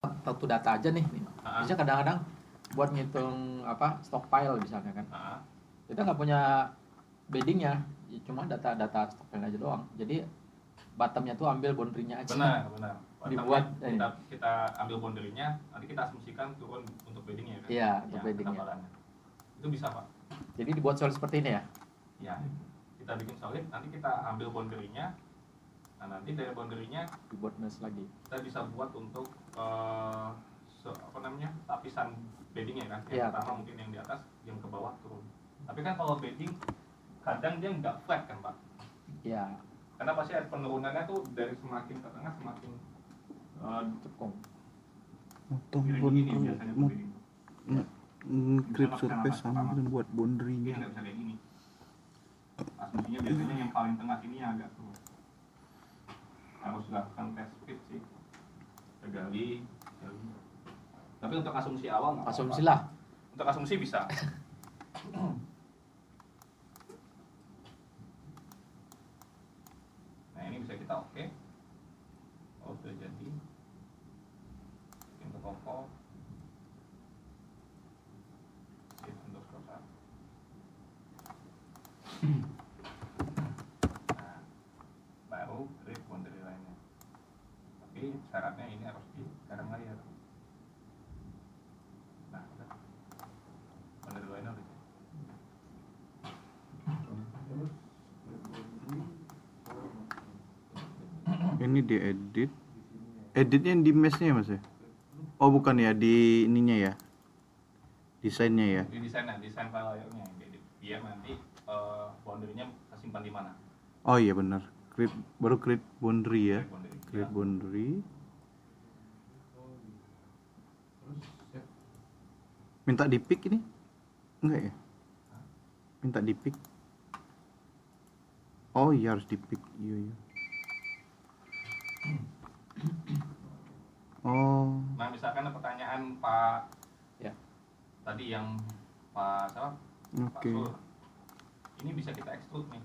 satu data aja nih. Bisa kadang-kadang buat ngitung apa stockpile misalnya kan. Kita nggak punya beddingnya, cuma data stockpile aja doang. Jadi bottomnya tuh ambil boundary-nya aja. Benar. Dibuat kita ambil boundary-nya, nanti kita asumsikan turun untuk beddingnya kan? Iya, untuk beddingnya. Itu bisa Pak. Jadi dibuat solid seperti ini ya? Ya, kita bikin solid, nanti kita ambil boundary-nya. Nah, nanti dari boundary-nya dibuat mesh lagi. Kita bisa buat untuk lapisan beddingnya kan. Yang pertama mungkin yang di atas, yang ke bawah turun. Tapi kan kalau bedding kadang dia nggak flat kan Pak? Iya. Karena pasti ada penurunannya tuh dari semakin ke tengah semakin cekung. Gini biasanya tuh bedding. Grip surface sama dan buat boundary-nya. Nggak bisa kayak gini. Asumsinya biasanya yang paling tengah ini agak tuh. Harus lakukan test fit sih. Gali. Tapi untuk asumsi awal nggak apa-apa. Asumsi lah. Untuk asumsi bisa. Nah ini bisa kita oke. Oh sudah jadi. Bikin ke toko. Save underscore 1. Nah, baru create boundary line-nya. Tapi syaratnya ini harus di sekarang layar. Nah, udah. Boundary line-nya udah. Ini diedit. Editnya yang di mesh-nya Mas ya? Oh bukan ya, di ininya ya. Desainnya ya. Di desain file layarnya yang biar nanti boundary-nya tersimpan di mana. Oh iya benar. Baru create boundary ya. Create boundary. Minta di pick ini? Enggak ya? Minta di pick. Oh iya harus di pick. Iya. Oh. Nah misalkan ada pertanyaan Pak ya. Tadi yang Pak siapa? Oke. Pak Sur. Ini bisa kita extrude nih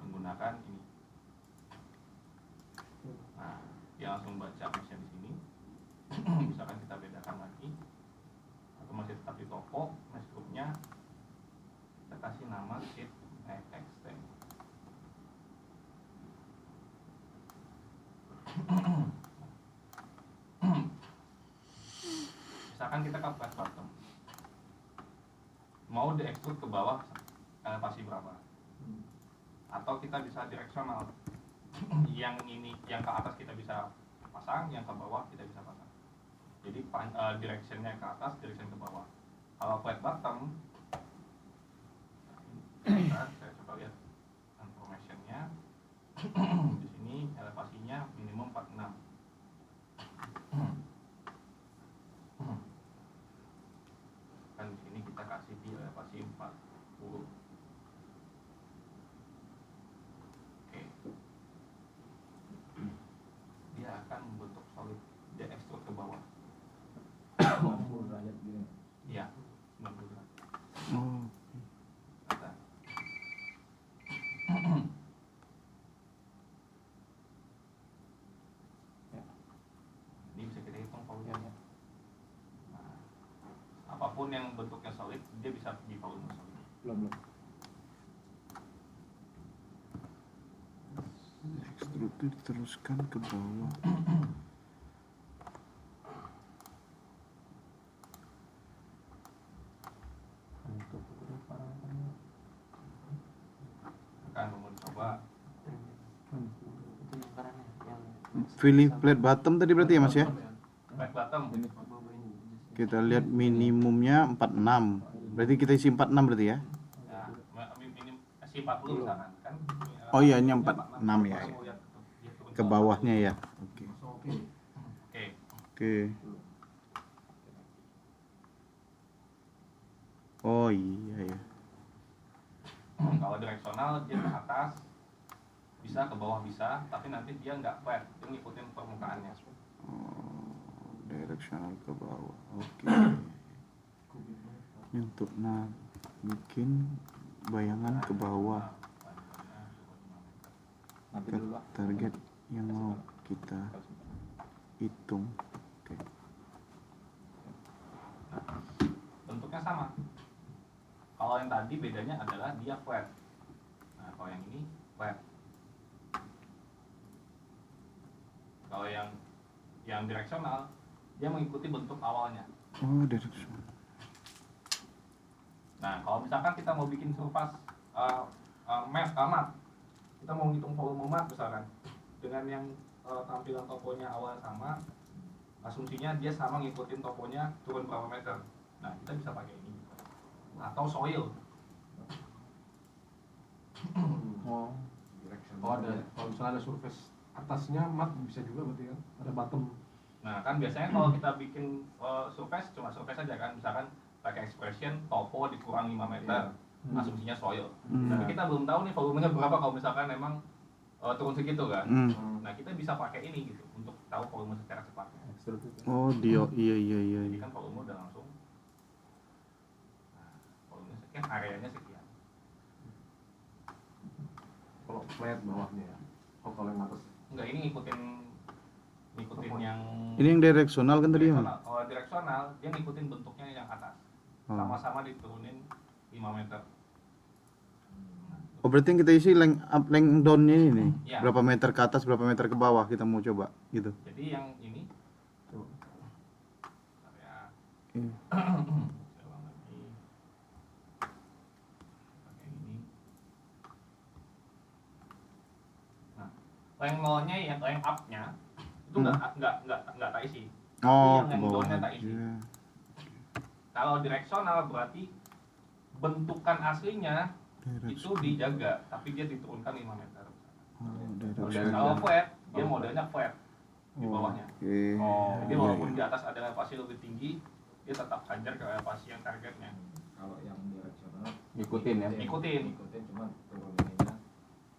menggunakan ini. Nah, dia langsung baca messnya di sini. Misalkan kita bedakan lagi atau masih tetap di toko, mesh groupnya kita kasih nama sheet extend. Misalkan kita ke flat bottom, mau di-extrude ke bawah elevasi berapa? Atau kita bisa direksional, yang ini yang ke atas kita bisa pasang, yang ke bawah kita bisa pasang. Jadi directionnya ke atas, direction ke bawah. Kalau flat bottom, saya coba lihat informationnya. Di sini elevasinya minimum 46. Kan di sini kita kasih di elevasi 40. Oke. Dia akan membentuk solid, dia extrude ke bawah. 90 derajat gini. Iya, 90 derajat. Oh. Ini bisa kita hitung volumenya. Nah, apapun yang bentuknya solid, dia bisa di volume solid. Belum. Extrude itu diteruskan ke bawah. Akan mencoba Pilih flat bottom tadi berarti ya Mas ya? flat bottom. Kita lihat minimumnya 46. Berarti kita isi 46 berarti ya? Ya, si 40 misalkan kan. Oh iya ini 46 ya. Ke bawahnya ya. Oke. Oke. Oh iya ya. Kalau direksional dia ke atas bisa, ke bawah bisa, tapi nanti dia nggak flat, dia ngikutin permukaannya. Oh, directional ke bawah. Oke. Ini untuk bikin bayangan ke bawah. Ke target yang mau kita hitung. Oke. Nah, bentuknya sama. Kalau yang tadi bedanya adalah dia flat. Nah, kalau yang ini flat. Kalau yang direksional, dia mengikuti bentuk awalnya. Oh, direksional. Nah, kalau misalkan kita mau bikin surface mat, kita mau ngitung volume mat misalkan, dengan yang tampilan toponya awal sama, asumsinya dia sama ngikutin toponya turun berapa meter. Nah, kita bisa pakai ini. Atau soil. Oh, ada. Kalau misalnya ada surface atasnya mat bisa juga berarti kan? Ada bottom. Nah, kan biasanya kalau kita bikin surface cuma surface aja kan, misalkan pakai expression topo dikurang 5 meter, asumsinya soil. Tapi kita belum tahu nih volumenya berapa kalau misalkan memang turun segitu kan. Nah, kita bisa pakai ini gitu untuk tahu volume secara cepatnya. Oh, dia iya. Jadi kan volume udah langsung. Nah, volume sekian, areanya sekian. Kalau flat bawahnya ya. Oh, kalau yang atas. Enggak, ini ngikutin yang Ini yang direksional kan tadi ya? direksional. Kalau direksional dia ngikutin bentuknya yang atas. Sama-sama diturunin 5 meter. Oh, berarti yang kita isi length up, length down-nya ini nih. Ya. Berapa meter ke atas, berapa meter ke bawah kita mau coba gitu. Jadi yang ini ya. Iya. Saya ulang lagi. Pakai ini. Nah, length nolnya ya, length up-nya itu nggak tak isi. Oh, Tapi ke yang bawah down-nya tak isi. aja. Kalau direksional berarti bentukan aslinya itu dijaga, tapi dia diturunkan 5 meter. Oh, Kalau flat, dia modelnya flat di bawahnya. Oke. Jadi walaupun di atas ada elevasi lebih tinggi, dia tetap hajar ke elevasi yang targetnya. Kalau yang direksional Ngikutin ya. Ngikutin. cuma turuninnya.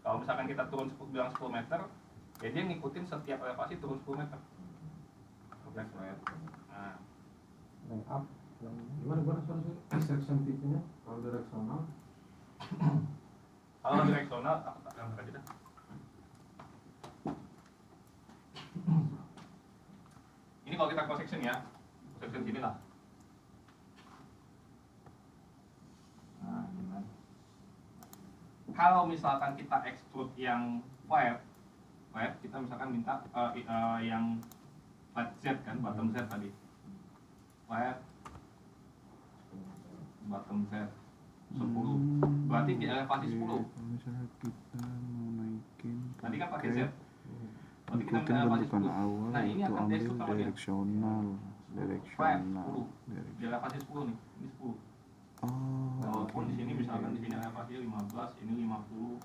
Kalau misalkan kita turun bilang 10 meter, ya dia ngikutin setiap elevasi turun 10 meter. Flat. Nah, Length up. Gimana sorry. Sensitivity-nya kalau direksional. kalau direksional apa gambar aja dah. Ini kalau kita cross section ya, cross section sini lah. Nah, gimana? Kalau misalkan kita extrude yang flat, kita misalkan minta yang flat Z kan, bottom Z tadi. Flat, bottom Z 10. Berarti di elevasi 10. Kalau misalnya kita mau naikin Tadi kan pakai Z. Berarti kita ikutin minta elevasi bentukan 10. awal Nah, ini itu akan ambil direksional dia. direksional. Flat 10. Di elevasi 10 nih. Ini 10. Oh, Walaupun di sini misalkan di sini elevasi 15, ini 50.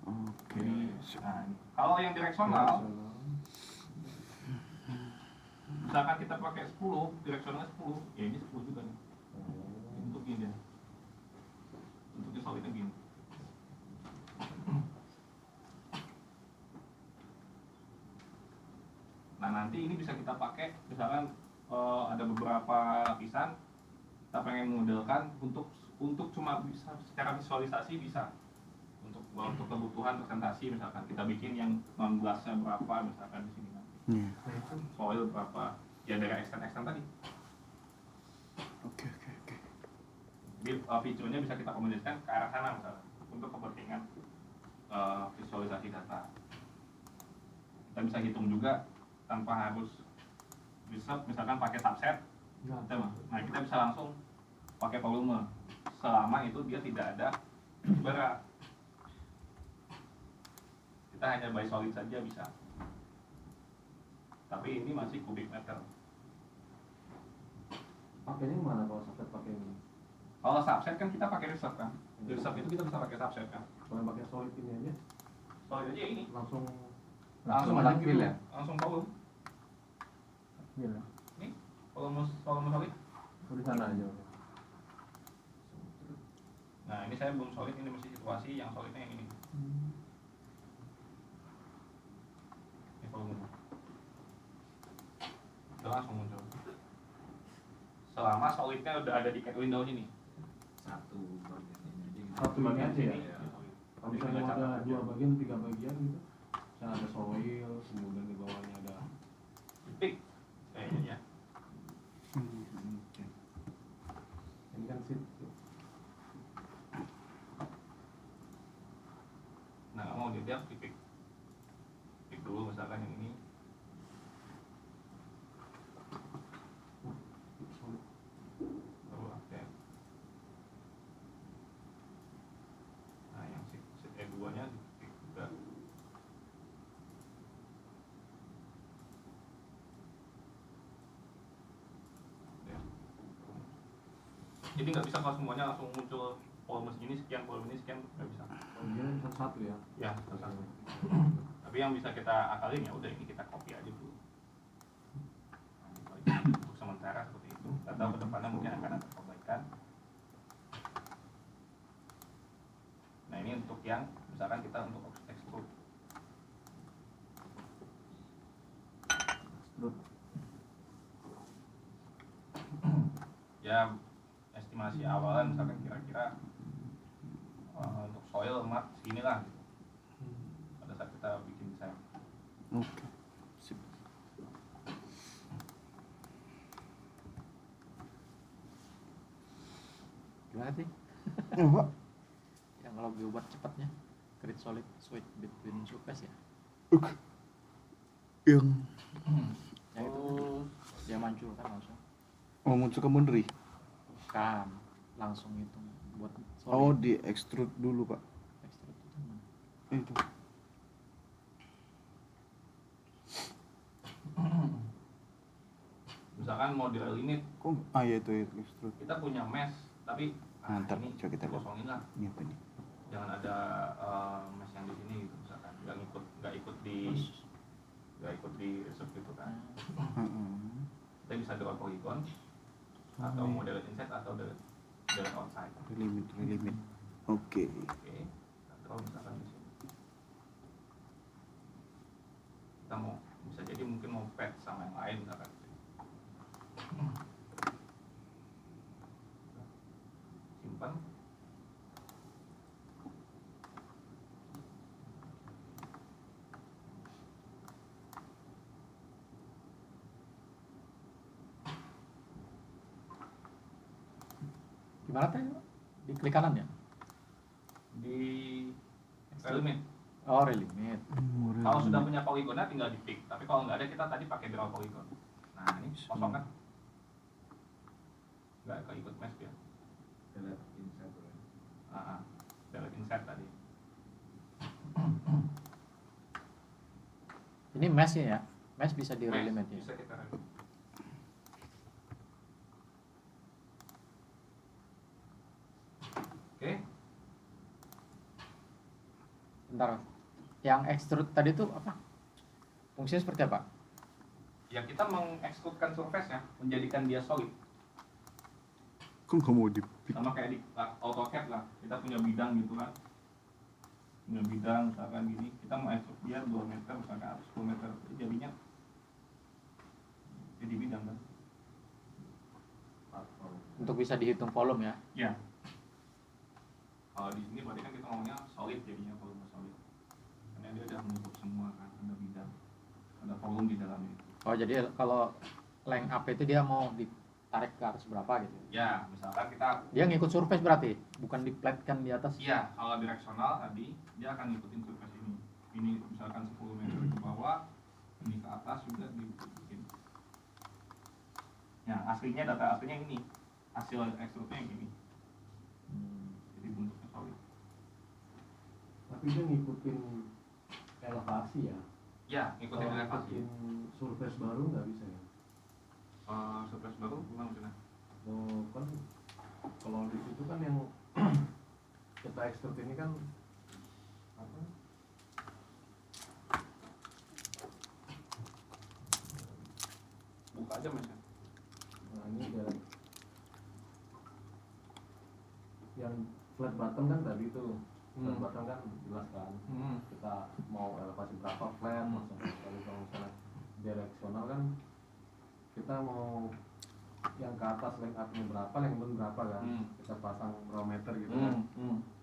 oke. Ini nah, ini. Kalau yang direksional misalkan kita pakai 10, direksionalnya 10, ya ini 10 juga nih. Untuk gini ya. Untuk solidnya gini. Nah, nanti ini bisa kita pakai misalkan ada beberapa lapisan kita pengen modelkan untuk cuma bisa secara visualisasi bisa untuk kebutuhan presentasi misalkan kita bikin yang non glassnya berapa misalkan di sini kan soil berapa ya dari extend tadi. Oke. Jadi fiturnya bisa kita komunikasikan ke arah sana misalnya untuk kepentingan visualisasi data. Kita bisa hitung juga tanpa harus bisa misalkan pakai subset. Nah, kita bisa langsung pakai volume selama itu dia tidak ada berat. Kita hanya by solid saja bisa. Tapi ini masih kubik meter. Pakainya mana kalau subset pakai ini? Kalau subset kan kita pakai reserve kan. Reserve itu kita bisa pakai subset kan. Kalau pakai solid ini aja Solid aja ini. langsung aja feel ya? Langsung volume. Iya. Nih, volume solid. Di sana aja. Nah, ini saya belum solid, ini masih situasi yang solidnya yang ini. Ini volume. Udah langsung muncul. Selama solidnya udah ada di cat window ini. Satu bagian ini aja gitu. Satu bagian aja ya? Ya. Kalau misalnya mau ada 2 bagian, 3 bagian gitu, misalnya ada soil, kemudian di bawahnya ada peak kayaknya ya. Ini kan seat. Nah nggak mau dia harus di peak dulu misalkan yang ini. Baru update. Nah yang seat E2 nya di peak juga. Ya. Jadi nggak bisa kalau semuanya langsung muncul volume ini sekian, volume ini sekian, nggak bisa. Oh, dia satu ya. Ya, satu. Tapi yang bisa kita akalin ya udah ini kita copy aja dulu. Nah, untuk sementara seperti itu. Atau kedepannya mungkin akan ada perbaikan. Nah ini untuk yang misalkan kita untuk extrude. Ya estimasi awalan misalkan kira-kira untuk soil mat seginilah gitu. Pada saat kita bikin desain. Oke. Sip. Gimana sih? Apa? Yang kalau dibuat cepatnya create solid switch between surface ya. Yang Ya itu dia muncul kan langsung. oh muncul ke Munri. Kan langsung itu buat solid. Oh, di extrude dulu, Pak. Extrude itu mana? Itu. Misalkan model limit Kok ya itu extrude. kita punya mesh tapi Ntar ini coba kita lihat. kosongin lah. Ini apa nih? Jangan ada mesh yang di sini gitu misalkan nggak ikut di resep gitu kan. Kita bisa draw polygon atau model inside atau dari outside. Relimit. Oke. Oke, atau misalkan di sini kita mau bisa jadi mungkin mau pad sama yang lain misalkan. Simpan. Gimana teh? Di klik kanan ya? Di relimit. Oh, relimit. Kalau sudah punya polygonnya tinggal di pick. Tapi kalau nggak ada kita tadi pakai draw polygon. Nah ini kosong kan? Nggak keikut mesh ya. Delete insert ya. Delete insert tadi. Ini mesh ya? Mesh bisa di Mesh, relimit ya? bisa kita relimit. Oke. Bentar. Yang extrude tadi itu apa? Fungsinya seperti apa? Ya kita mengekstrudkan surface ya, menjadikan dia solid. Kok nggak mau di Sama kayak di AutoCAD lah, kita punya bidang gitu kan. Punya bidang misalkan gini, kita mau ekstrud dia 2 meter misalkan atau 10 meter, jadinya jadi bidang kan. Untuk bisa dihitung volume ya? Ya. Kalau di sini berarti kan kita ngomongnya solid jadinya, volume solid. Karena dia udah menutup semua kan, ada bidang, ada volume di dalamnya itu. Oh, jadi kalau length up itu dia mau ditarik ke atas berapa gitu? Ya, misalkan kita Dia ngikut surface berarti, bukan diplatkan di atas. iya, kalau direksional tadi dia akan ngikutin surface ini. Ini misalkan 10 meter ke bawah, ini ke atas juga dibikin. Ya, aslinya data aslinya ini. Hasil ekstrudnya yang ini. Jadi bentuknya solid. Tapi dia ngikutin elevasi ya. Ya, ngikutin Kalau elevasi. ngikutin surface baru nggak bisa ya. Surface baru gimana maksudnya? Oh, kan kalau di situ kan yang kita extrude ini kan apa? Buka aja mas. Nah ini dari yang flat bottom kan tadi tuh flat bottom kan jelas kan kita mau elevasi berapa flat langsung sekali. Kalau misalnya direksional kan kita mau yang ke atas length up-nya berapa, length down berapa kan, kita pasang raw meter gitu kan,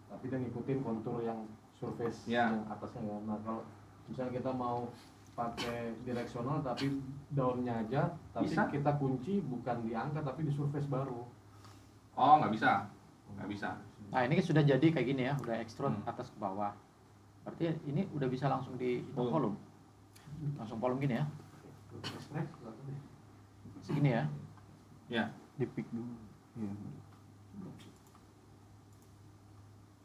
tapi dia ngikutin kontur yang surface Ya. yang atasnya kan. Nah kalau misalnya kita mau pakai direksional tapi daunnya aja, tapi Bisa. kita kunci bukan di angka tapi di surface baru. Oh, nggak bisa. Nggak bisa. Nah ini kan sudah jadi kayak gini ya, udah extrude Hmm. atas ke bawah. Berarti ini udah bisa langsung dihitung Volume. volume. Langsung volume gini ya, Extract, segini ya. Ya. Di pick dulu. Iya.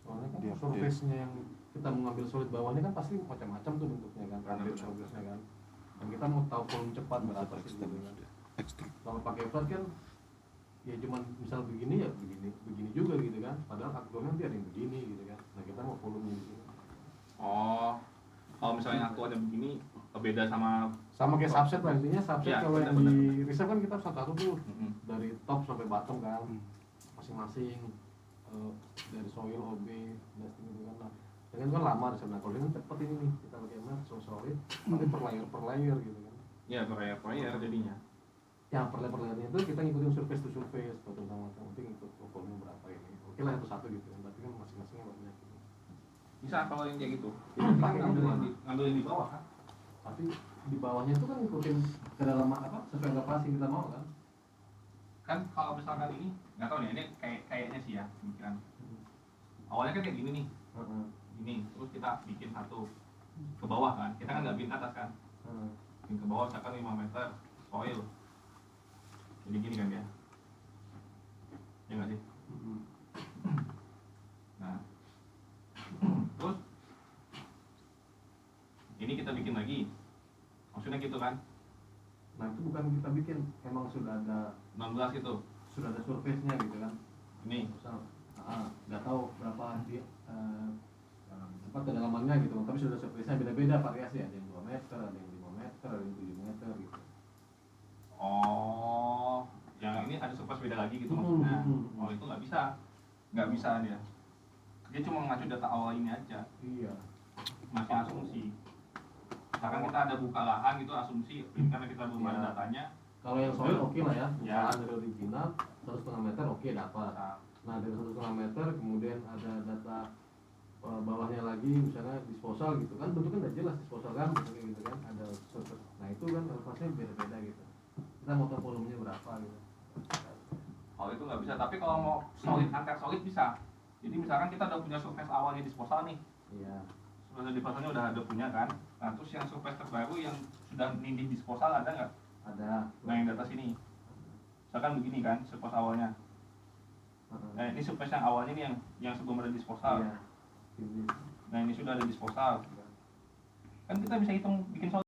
soalnya kan Dia surface-nya yang kita mengambil solid bawahnya kan pasti macam-macam tuh bentuknya kan, Benar, update benar. surface-nya kan. Dan kita mau tahu volume cepat berapa sih gitu kan. Extrude. Kalau pakai flat kan ya cuman misal begini ya begini juga gitu kan. Padahal aktualnya nanti ada yang begini gitu kan. Nah kita mau volume di sini. Oh, kalau misalnya aktualnya begini, beda sama. Sama kayak subset lah, intinya subset Iya, kalau yang benar, di reserve kan kita satu-satu tuh Mm-mm. dari top sampai bottom kan, masing-masing dari soil, OB, dusting gitu kan. Nah, dengan kan lama reserve. Nah kalau ini kan cepet ini nih, kita pakai mat, solid, nanti per layer gitu kan. Ya, per jadinya. Ya per layernya itu kita ngikutin surface to surface, potong sama penting ikut volume berapa ini. Oke lah satu gitu kan, berarti kan masing-masing banyak gitu. Bisa kalau yang kayak gitu. Iya, Kita pakai ngambil gitu. ngambil yang di bawah kan. Tapi di bawahnya itu kan ngikutin kedalaman apa sesuai elevasi kita mau kan. Kan kalau misalkan ini, nggak tahu nih, ini kayaknya sih ya, pemikiran. Awalnya kan kayak gini nih, gini, terus kita bikin satu ke bawah kan. Kita kan nggak bikin ke atas kan. Bikin ke bawah misalkan 5 meter soil. Jadi gini kan ya. Ya nggak sih? Nah, terus ini kita bikin lagi, maksudnya gitu kan, Nah itu bukan kita bikin, emang sudah ada 16 gitu, surface-nya gitu kan. ini, Misal nggak tahu berapa di tempat kedalamannya gitu, tapi sudah surface-nya beda-beda variasi, ada yang 2 meter, ada yang 5 meter, ada yang 7 meter gitu. oh, yang ini ada surface beda lagi gitu maksudnya. Oh itu nggak bisa dia cuma mengacu data awal ini aja, Iya. masih asumsi. Misalkan kita ada buka lahan gitu asumsi, karena kita belum ada Iya. datanya. Kalau yang soil oke lah ya, Ya. misalnya dari original 1,5 meter oke dapat. Nah, Nah dari 1,5 meter kemudian ada data bawahnya lagi misalnya disposal gitu kan, bentuknya udah jelas disposal kan, bentuknya gitu kan, ada surface. Nah itu kan elevasinya beda-beda gitu. Kita mau tahu volumenya berapa gitu. kalau itu nggak bisa, tapi kalau mau solid antar solid bisa. Jadi misalkan kita udah punya surface awalnya disposal nih, Iya. sudah disposalnya udah ada punya kan. Nah terus yang surface terbaru yang sudah nindih disposal ada nggak? Ada. Nah yang di atas ini, misalkan begini kan surface awalnya. Nah ini surface yang awalnya nih yang sebelum ada disposal. Iya. Ini. Nah ini sudah ada disposal. Kan kita bisa hitung bikin solid.